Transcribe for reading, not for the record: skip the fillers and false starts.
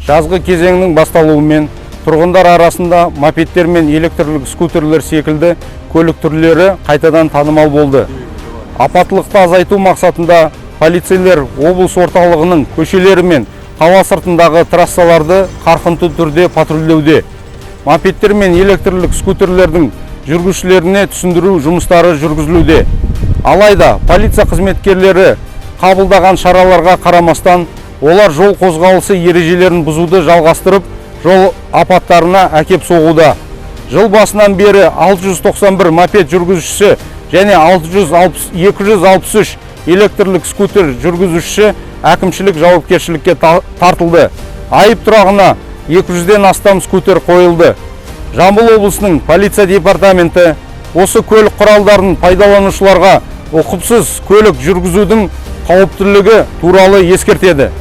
Жазғы кезеңнің басталуымен тұрғындар арасында мопедтер мен электрлік скутерлер секілді көлік түрлері қайтадан танымал болды. Апаттылықты азайту мақсатында полицейлер облыс орталығының көшелері мен қала сыртындағы трассаларды қарқынды түрде патрульдеуде. Мопедтер мен электрлік скутерлердің жүргізушілеріне түсіндіру жұмыстары жүргізілуде. Алайда полиция қызметкерлері қабылдаған шараларға қарамастан, олар жол қозғалысы ережелерін бұзуды жалғастырып, жол апаттарына әкеп соғуда. Жыл басынан бері 691 мопед жүргізушісі және 263 электрлік скутер жүргізушісі әкімшілік жауапкершілікке тартылды. Айып тұрағына 200-ден астам скутер қойылды. Жамбыл облысының полиция департаменті осы көлік құралдарын пайдаланушыларға ұқыпсыз көлік жүргізудің қауіптілігі туралы ескертеді.